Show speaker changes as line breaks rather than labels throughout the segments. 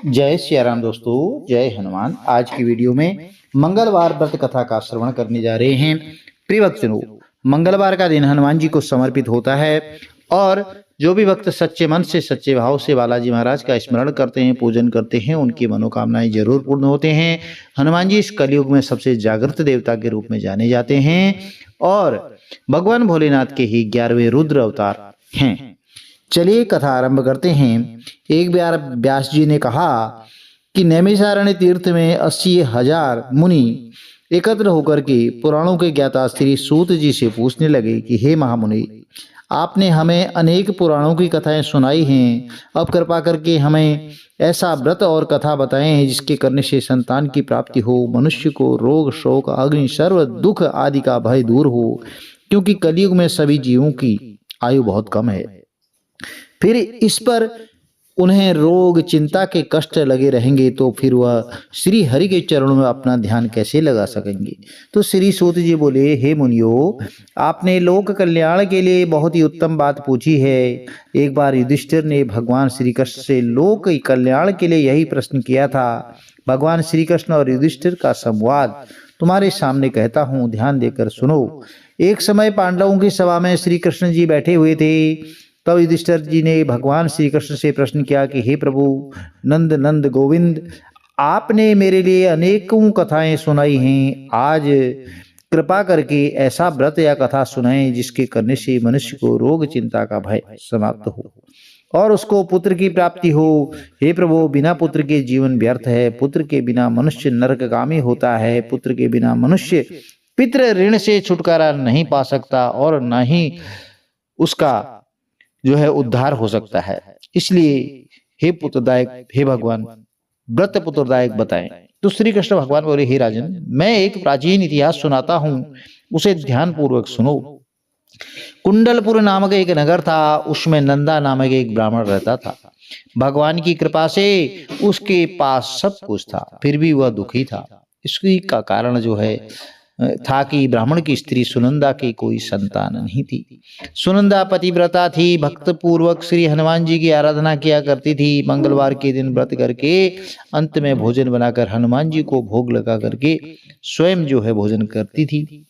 जय सिया राम दोस्तों, जय हनुमान। आज की वीडियो में मंगलवार व्रत कथा का श्रवण करने जा रहे हैं। प्रिय भक्तजनों, मंगलवार का दिन हनुमान जी को समर्पित होता है और जो भी भक्त सच्चे मन से सच्चे भाव से बालाजी महाराज का स्मरण करते हैं, पूजन करते हैं, उनकी मनोकामनाएं जरूर पूर्ण होते हैं। हनुमान जी इस कलयुग में सबसे जागृत देवता के रूप में जाने जाते हैं और भगवान भोलेनाथ के ही 11वें रुद्र अवतार हैं। चलिए कथा आरंभ करते हैं। एक बार व्यास जी ने कहा कि नैमिषारण्य तीर्थ में 80,000 मुनि एकत्र होकर के पुराणों के ज्ञाता श्री सूत जी से पूछने लगे कि हे महामुनि, आपने हमें अनेक पुराणों की कथाएं सुनाई हैं, अब कृपा करके हमें ऐसा व्रत और कथा बताएं जिसके करने से संतान की प्राप्ति हो, मनुष्य को रोग शोक अग्नि सर्व दुख आदि का भय दूर हो, क्योंकि कलयुग में सभी जीवों की आयु बहुत कम है। फिर इस पर उन्हें रोग चिंता के कष्ट लगे रहेंगे तो फिर वह श्री हरि के चरणों में अपना ध्यान कैसे लगा सकेंगे। तो श्री सूत जी बोले, हे मुनियो, आपने लोक कल्याण के लिए बहुत ही उत्तम बात पूछी है। एक बार युधिष्ठिर ने भगवान श्री कृष्ण से लोक कल्याण के लिए यही प्रश्न किया था। भगवान श्री कृष्ण और युधिष्ठिर का संवाद तुम्हारे सामने कहता हूँ, ध्यान देकर सुनो। एक समय पांडवों की सभा में श्री कृष्ण जी बैठे हुए थे। तब युधिष्ठिर जी ने भगवान श्री कृष्ण से प्रश्न किया कि हे प्रभु नंद नंद गोविंद, आपने मेरे लिए अनेकों कथाएं सुनाई हैं, आज कृपा करके ऐसा व्रत या कथा सुनाएं जिसके करने से मनुष्य को रोग चिंता का भय समाप्त हो और उसको पुत्र की प्राप्ति हो। हे प्रभु, बिना पुत्र के जीवन व्यर्थ है, पुत्र के बिना मनुष्य नरकगामी होता है, पुत्र के बिना मनुष्य पितृ ऋण से छुटकारा नहीं पा सकता और न ही उसका उद्धार हो सकता है। इसलिए हे पुत्रदायक, हे भगवान, व्रत पुत्रदायक बताएं। तो श्री कृष्ण भगवान बोले, हे राजन, मैं एक प्राचीन इतिहास सुनाता हूं, उसे ध्यान पूर्वक सुनो। कुंडलपुर नामक एक नगर था, उसमें नंदा नामक एक ब्राह्मण रहता था। भगवान की कृपा से उसके पास सब कुछ था, फिर भी वह दुखी था। इसकी का कारण था कि ब्राह्मण की स्त्री सुनंदा की कोई संतान नहीं थी। सुनंदा पतिव्रता थी, भक्त पूर्वक श्री हनुमान जी की आराधना किया करती थी। मंगलवार के दिन व्रत करके अंत में भोजन बनाकर हनुमान जी को भोग लगा करके स्वयं भोजन करती थी।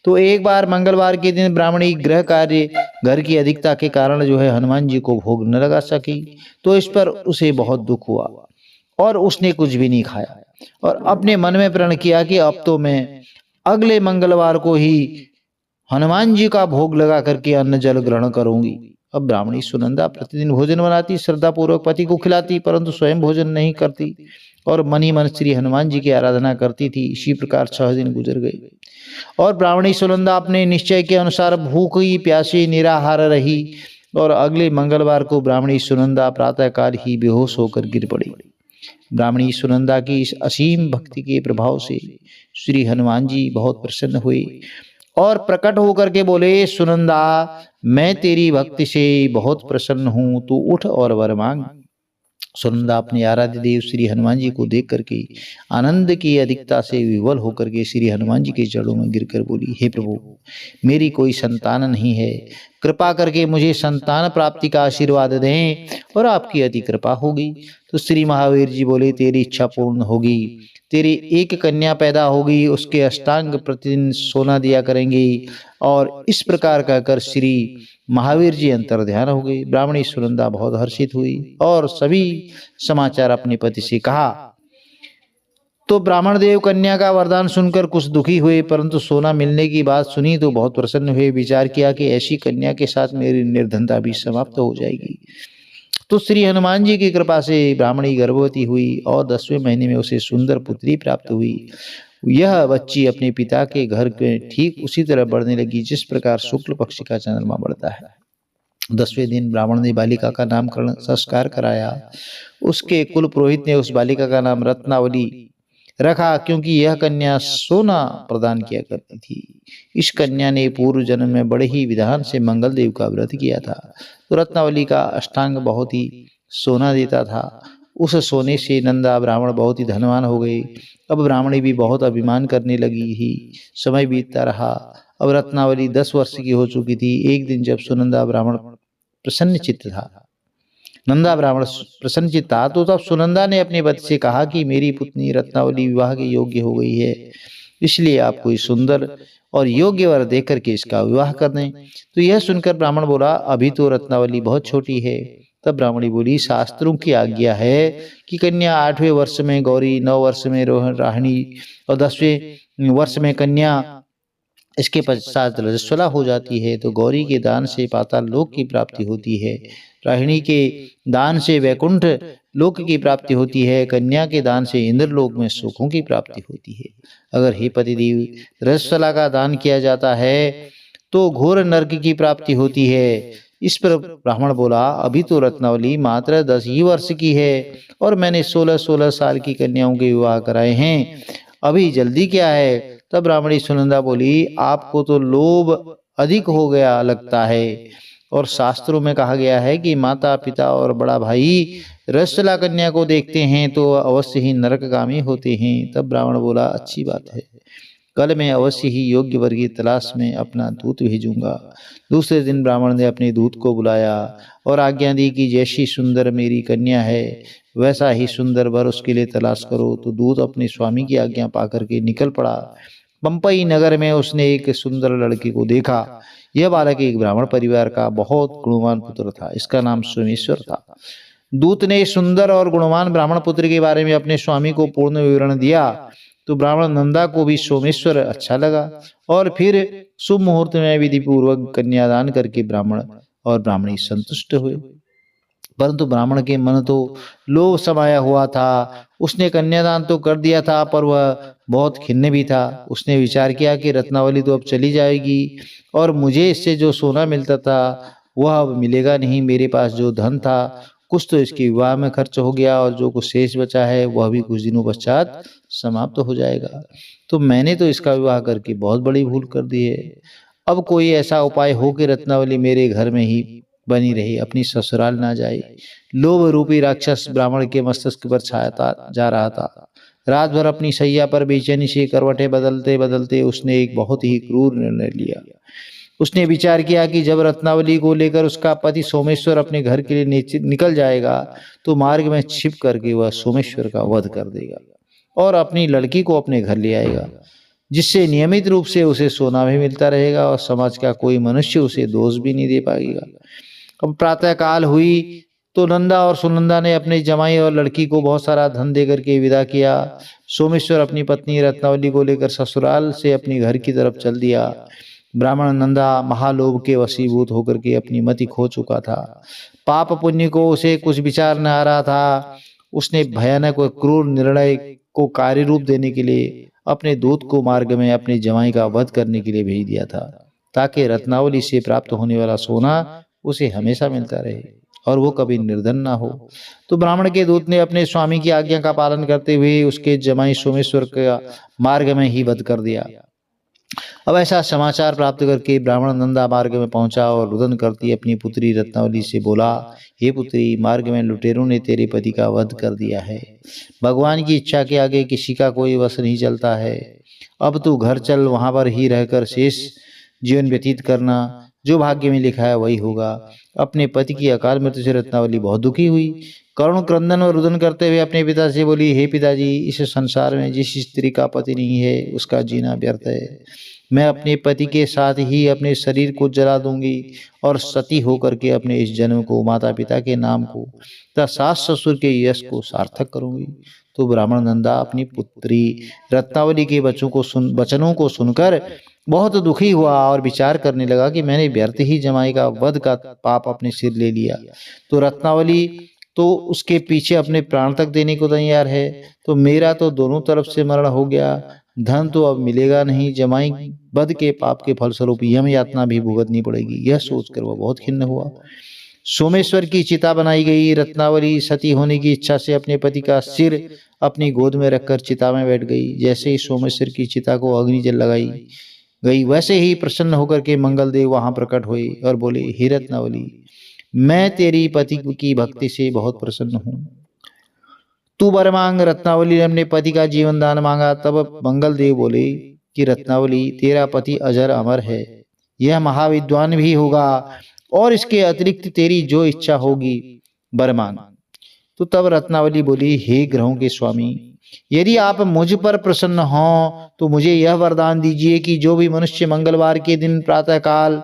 तो एक बार मंगलवार के दिन ब्राह्मणी गृह कार्य घर की अधिकता के कारण हनुमान जी को भोग न लगा सकी। तो इस पर उसे बहुत दुख हुआ और उसने कुछ भी नहीं खाया और अपने मन में प्रण किया कि अब तो मैं अगले मंगलवार को ही हनुमान जी का भोग लगा करके अन्न जल ग्रहण करूंगी। अब ब्राह्मणी सुनंदा प्रतिदिन भोजन बनाती, श्रद्धा पूर्वक पति को खिलाती, परंतु स्वयं भोजन नहीं करती और मन ही मन श्री हनुमान जी की आराधना करती थी। इसी प्रकार 6 दिन गुजर गए और ब्राह्मणी सुनंदा अपने निश्चय के अनुसार भूखी प्यासी निराहार रही और अगले मंगलवार को ब्राह्मणी सुनंदा प्रातःकाल ही बेहोश होकर गिर पड़ी। ब्राह्मणी सुनंदा की इस असीम भक्ति के प्रभाव से श्री हनुमान जी बहुत प्रसन्न हुए और प्रकट होकर के बोले, सुनंदा, मैं तेरी भक्ति से बहुत प्रसन्न हूं, तू उठ और वर मांग। सुनंदा अपने आराध्य देव श्री हनुमान जी को देख करके आनंद की अधिकता से विवल होकर के श्री हनुमान जी के चरणों में गिरकर बोली, हे प्रभु, मेरी कोई संतान नहीं है, कृपा करके मुझे संतान प्राप्ति का आशीर्वाद दें और आपकी अति कृपा होगी। तो श्री महावीर जी बोले, तेरी इच्छा पूर्ण होगी, तेरी एक कन्या पैदा होगी, उसके अष्टांग प्रतिदिन सोना दिया करेंगे। और इस प्रकार कहकर श्री महावीर जी अंतर ध्यान हो गई। ब्राह्मणी सुनंदा बहुत हर्षित हुई और सभी समाचार अपने पति से कहा। तो ब्राह्मण देव कन्या का वरदान सुनकर कुछ दुखी हुए, परंतु सोना मिलने की बात सुनी तो बहुत प्रसन्न हुए। विचार किया कि ऐसी कन्या के साथ मेरी निर्धनता भी समाप्त हो जाएगी। तो श्री हनुमान जी की कृपा से ब्राह्मणी गर्भवती हुई और 10वें महीने में उसे सुंदर पुत्री प्राप्त हुई। यह बच्ची अपने पिता के घर में ठीक उसी तरह बढ़ने लगी जिस प्रकार शुक्ल पक्ष का चंद्रमा बढ़ता है। 10वें दिन ब्राह्मण ने बालिका का नामकरण संस्कार कराया। उसके कुल पुरोहित ने उस बालिका का नाम रत्नावली रखा, क्योंकि यह कन्या सोना प्रदान किया करती थी। इस कन्या ने पूर्व जन्म में बड़े ही विधान से मंगल देव का व्रत किया था। तो रत्नावली का अष्टांग बहुत ही सोना देता था। उस सोने से नंदा ब्राह्मण बहुत ही धनवान हो गए। अब ब्राह्मणी भी बहुत अभिमान करने लगी ही। समय बीतता रहा। अब रत्नावली 10 वर्ष की हो चुकी थी। एक दिन जब सुनंदा ब्राह्मण प्रसन्न चित्त था, नंदा ब्राह्मण प्रसन्नचित्त था। तो तब सुनंदा ने अपने पति से कहा कि मेरी पुत्री रत्नावली विवाह के योग्य हो गई है, इसलिए आप कोई सुंदर और योग्य वर देख करके इसका विवाह कर दें। तो यह सुनकर ब्राह्मण बोला, अभी तो रत्नावली बहुत छोटी है। तब ब्राह्मणी बोली, शास्त्रों की आज्ञा है कि कन्या 8वें वर्ष में गौरी, 9 वर्ष में राहिणी और 10वें वर्ष में कन्या, इसके पश्चात रजस्वला हो जाती है। तो गौरी के दान से पाताल लोक की प्राप्ति होती है, राहिणी के दान से वैकुंठ लोक की प्राप्ति होती है, कन्या के दान से इंद्रलोक में सुखों की प्राप्ति होती है। अगर हे पतिदेव रजस्वला का दान किया जाता है तो घोर नरक की प्राप्ति होती है। इस पर ब्राह्मण बोला, अभी तो रत्नावली मात्र 10 ही वर्ष की है और मैंने 16-16 साल की कन्याओं के विवाह कराए हैं, अभी जल्दी क्या है। तब ब्राह्मणी सुनंदा बोली, आपको तो लोभ अधिक हो गया लगता है, और शास्त्रों में कहा गया है कि माता पिता और बड़ा भाई रजस्वला कन्या को देखते हैं तो अवश्य ही नरकगामी होते हैं। तब ब्राह्मण बोला, अच्छी बात है, कल मैं अवश्य ही योग्य वर की तलाश में अपना दूत भेजूंगा। दूसरे दिन ब्राह्मण ने अपने दूत को बुलाया और आज्ञा दी कि जैसी सुंदर मेरी कन्या है वैसा ही सुंदर वर उसके लिए तलाश करो। तो दूत अपने स्वामी की आज्ञा पाकर के निकल पड़ा। पंपई नगर में उसने एक सुंदर लड़के को देखा। यह बालक एक ब्राह्मण परिवार का बहुत गुणवान पुत्र था, इसका नाम सोमेश्वर था। दूत ने सुंदर और गुणवान ब्राह्मण पुत्र के बारे में अपने स्वामी को पूर्ण विवरण दिया। तो ब्राह्मण नंदा को भी सोमेश्वर अच्छा लगा और फिर शुभ मुहूर्त में विधि पूर्वक कन्यादान करके ब्राह्मण और ब्राह्मणी संतुष्ट हुए। परंतु ब्राह्मण के मन तो लोभ समाया हुआ था। उसने कन्यादान तो कर दिया था पर वह बहुत खिन्न भी था। उसने विचार किया कि रत्नावली तो अब चली जाएगी और मुझे इससे जो सोना मिलता था वह अब मिलेगा नहीं। मेरे पास जो धन था कुछ तो इसके विवाह में खर्च हो गया और जो कुछ शेष बचा है वह भी कुछ दिनों पश्चात समाप्त हो जाएगा। तो मैंने तो इसका विवाह करके बहुत बड़ी भूल कर दी है। अब कोई ऐसा उपाय हो कि रत्नावली मेरे घर में ही बनी रही, अपनी ससुराल ना जाए। लोभ रूपी राक्षस ब्राह्मण के मस्तिष्क पर छाया जा रहा था। रात भर अपनी शैया पर बेचैनी से करवटें बदलते बदलते उसने एक बहुत ही क्रूर निर्णय लिया। उसने विचार किया कि जब रत्नावली को लेकर उसका पति सोमेश्वर अपने घर के लिए निकल जाएगा तो मार्ग में छिप करके वह सोमेश्वर का वध कर देगा और अपनी लड़की को अपने घर ले आएगा, जिससे नियमित रूप से उसे सोना भी मिलता रहेगा और समाज का कोई मनुष्य उसे दोष भी नहीं दे पाएगा। अब प्रातः काल हुई तो नंदा और सुनंदा ने अपने जमाई और लड़की को बहुत सारा धन देकर के विदा किया। सोमेश्वर अपनी पत्नी रत्नावली को लेकर ससुराल से अपने घर की तरफ चल दिया। ब्राह्मण नंदा महालोभ के वशीभूत होकर के अपनी मति खो चुका था। पाप पुण्य को उसे कुछ विचार न आ रहा था। उसने भयानक व क्रूर निर्णय को कार्य रूप देने के लिए अपने दूत को मार्ग में अपने जमाई का वध करने के लिए भेज दिया था, ताकि रत्नावली से प्राप्त होने वाला सोना उसे हमेशा मिलता रहे और वो कभी निर्धन ना हो। तो ब्राह्मण के दूत ने अपने स्वामी की आज्ञा का पालन करते हुए उसके जमाई सोमेश्वर का मार्ग में ही वध कर दिया। अब ऐसा समाचार प्राप्त करके ब्राह्मण नंदा मार्ग में पहुंचा और रुदन करती अपनी पुत्री रत्नावली से बोला, हे पुत्री, मार्ग में लुटेरों ने तेरे पति का वध कर दिया है। भगवान की इच्छा के आगे किसी का कोई वश नहीं चलता है। अब तू घर चल, वहां पर ही रहकर शेष जीवन व्यतीत करना, जो भाग्य में लिखा है वही होगा। अपने पति की अकाल मृत्यु से रत्नावली बहुत दुखी हुई। करुण क्रंदन और रुदन करते हुए अपने पिता से बोली, हे पिताजी, इस संसार में जिस स्त्री का पति नहीं है उसका जीना व्यर्थ है। मैं अपने पति के साथ ही अपने शरीर को जला दूंगी और सती होकर के अपने इस जन्म को, माता पिता के नाम को तथा सास ससुर के यश को सार्थक करूंगी। तो ब्राह्मण नंदा अपनी पुत्री रत्नावली के वचनों को सुनकर बहुत दुखी हुआ और विचार करने लगा कि मैंने व्यर्थ ही जमाई का वध का पाप अपने सिर ले लिया। तो रत्नावली तो उसके पीछे अपने प्राण तक देने को तैयार है, तो मेरा तो दोनों तरफ से मरण हो गया। धन तो अब मिलेगा नहीं, जमाई वध के पाप के फलस्वरूप यम यातना भी भुगतनी पड़ेगी। यह सोचकर वह बहुत खिन्न हुआ। सोमेश्वर की चिता बनाई गई। रत्नावली सती होने की इच्छा से अपने पति का सिर अपनी गोद में रखकर चिता में बैठ गई। जैसे ही सोमेश्वर की चिता को अग्नि जल लगाई गई, वैसे ही प्रसन्न होकर के मंगलदेव वहां प्रकट हुए और बोले, हे रत्नावली, मैं तेरी पति की भक्ति से बहुत प्रसन्न हूँ, तू वर मांग। रत्नावली ने अपने पति का जीवन दान मांगा। तब मंगलदेव बोले कि रत्नावली, तेरा पति अजर अमर है, यह महाविद्वान भी होगा और इसके अतिरिक्त तेरी जो इच्छा होगी वर मांग। तो तब रत्नावली बोली, हे ग्रहों के स्वामी, यदि आप मुझ पर प्रसन्न हो तो मुझे यह वरदान दीजिए कि जो भी मनुष्य मंगलवार के दिन प्रातः काल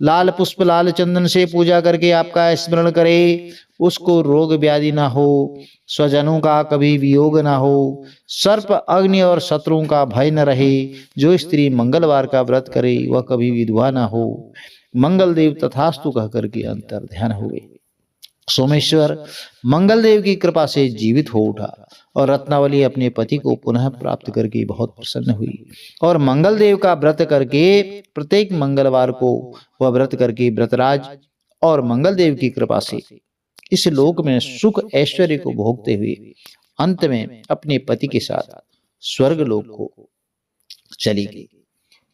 लाल पुष्प लाल चंदन से पूजा करके आपका स्मरण करे, उसको रोग व्याधि ना हो, स्वजनों का कभी वियोग ना हो, सर्प अग्नि और शत्रुओं का भय न रहे। जो स्त्री मंगलवार का व्रत करे वह कभी विधवा ना हो। मंगल देव तथास्तु कह करके अंतर ध्यान हुए। सोमेश्वर मंगल देव की कृपा से जीवित हो उठा और रत्नावली अपने पति को पुनः प्राप्त करके बहुत प्रसन्न हुई और मंगल देव का व्रत करके प्रत्येक मंगलवार को वह व्रत करके व्रतराज और मंगल देव की कृपा से इस लोक में सुख ऐश्वर्य को भोगते हुए अंत में अपने पति के साथ स्वर्ग लोक को चली गई।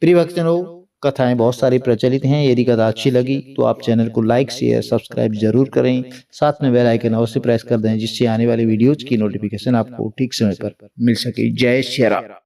प्रिय भक्तजनों, कथाएं बहुत सारी प्रचलित हैं। यदि कथा अच्छी लगी तो आप चैनल को लाइक शेयर सब्सक्राइब जरूर करें। साथ में बेल आइकन अवश्य प्रेस कर दें, जिससे आने वाली वीडियोज की नोटिफिकेशन आपको ठीक समय पर मिल सके। जय श्री राम।